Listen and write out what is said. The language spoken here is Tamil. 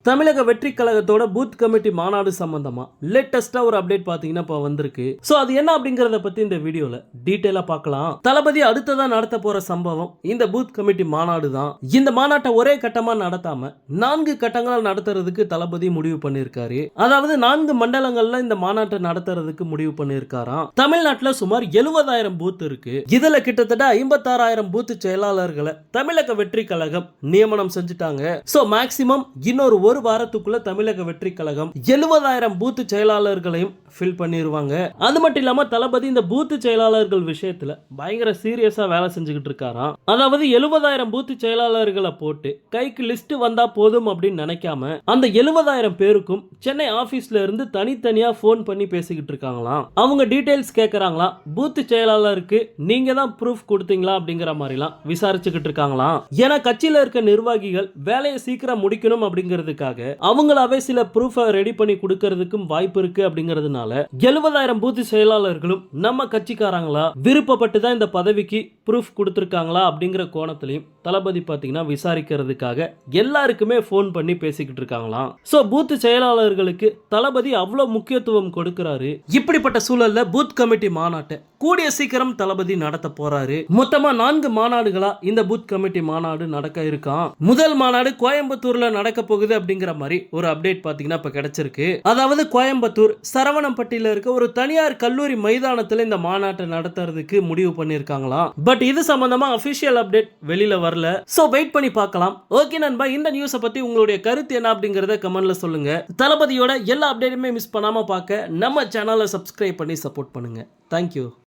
தமிழக வெற்றி கழகத்தோட பூத் கமிட்டி மாநாடு சம்பந்தமா லேட்டஸ்டா ஒரு அப்டேட் பாத்தீங்கன்னா இப்ப வந்திருக்கு. சோ அது என்ன அப்படிங்கறத பத்தி இந்த வீடியோல டீடைலா பார்க்கலாம். தளபதி அடுத்ததா நடத்த போற சம்பவம் இந்த பூத் கமிட்டி மாநாடு தான். இந்த மாநாட்டை ஒரே கட்டமா நடத்தாம 4 கட்டங்களா நடத்துறதுக்கு தளபதி முடிவு பண்ணிருக்காரு. அதாவது 4 மண்டலங்கள்ல இந்த மாநாட்டை நடத்துறதுக்கு முடிவு பண்ணிருக்காராம். தமிழ்நாட்டுல சுமார் 70,000 பூத் இருக்கு. இதுல கிட்டத்தட்ட 56,000 பூத் செயலாளர்களை தமிழக வெற்றி கழகம் நியமனம் செஞ்சுட்டாங்க. சோ மேக்சிமம் இன்னொரு ஒரு வாரத்துக்குள்ள தமிழக வெற்றி கழகம் 70,000 பூத் செயலாளர்களையும் ஃபில் பண்ணிடுவாங்க. அது மட்டும் இல்லாம தளபதி இந்த பூத் செயலாளர்கள் விஷயத்துல பயங்கர சீரியஸா வேலை செஞ்சுக்கிட்டு இருக்காராம். அதாவது 70,000 பூத் செயலாளர்களை போட்டு கைக்கு லிஸ்ட் வந்தா போதும் அப்படின்னு நினைக்காம அந்த 70,000 பேருக்கும் சென்னை ஆபீஸ்ல இருந்து தனித்தனியா போன் பண்ணி பேசிக்கிட்டு இருக்காங்களாம். அவங்க டீடைல்ஸ் கேட்கறாங்களாம். பூத் செயலாளருக்கு நீங்க தான் ப்ரூஃப் கொடுத்தீங்களா அப்படிங்கிற மாதிரிலாம் விசாரிச்சுக்கிட்டு இருக்காங்களாம். ஏன்னா கட்சியில இருக்க நிர்வாகிகள் வேலையை சீக்கிரம் முடிக்கணும் அப்படிங்கிறதுக்காக அவங்களாவே சில ப்ரூஃப் ரெடி பண்ணி கொடுக்கிறதுக்கும் வாய்ப்பு இருக்கு அப்படிங்கிறதுனால 70,000 பூத் செயலாளர்களும் நம்ம கட்சிக்காரங்களா விருப்பப்பட்டு தான் இந்த பதவிக்கு ப்ரூஃப் கொடுத்திருக்காங்களா அப்படிங்கிற கோணத்திலையும் தளபதி பாத்தீங்கன்னா விசாரிக்கிறதுக்காக எல்லாருக்குமே போன் பண்ணி பேசிக்கிட்டு இருக்காங்களாம். சோ பூத் செயலாளர்களுக்கு தளபதி அவ்வளவு முக்கியத்துவம் கொடுக்கிறாரு. இப்படிப்பட்ட சூழல்ல பூத் கமிட்டி மாநாட்டை கூடிய சீக்கிரம் தளபதி நடத்த போறாரு. மொத்தமா 4 மாநாடுகளா இந்த பூத் கமிட்டி மாநாடு நடக்க இருக்கான். முதல் மாநாடு கோயம்புத்தூர்ல நடக்க போகுது அப்படிங்கிற மாதிரி ஒரு அப்டேட் பாத்தீங்கன்னா இப்ப கிடைச்சிருக்கு. அதாவது கோயம்புத்தூர் சரவணம்பட்டியில இருக்க ஒரு தனியார் கல்லூரி மைதானத்துல இந்த மாநாட்டை நடத்துறதுக்கு முடிவு பண்ணிருக்காங்களாம். பட் இது சம்பந்தமா அபிஷியல் அப்டேட் வெளியில வரல. சோ வெயிட் பண்ணி பார்க்கலாம். ஓகே நண்பா, இந்த நியூஸை பத்தி உங்களுடைய கருத்து என்ன அப்படிங்கறத கமெண்ட்ல சொல்லுங்க. தளபதியோட எல்லா அப்டேட்டுமே மிஸ் பண்ணாம பார்க்க நம்ம சேனலை சப்ஸ்கிரைப் பண்ணி சப்போர்ட் பண்ணுங்க. தேங்க்யூ.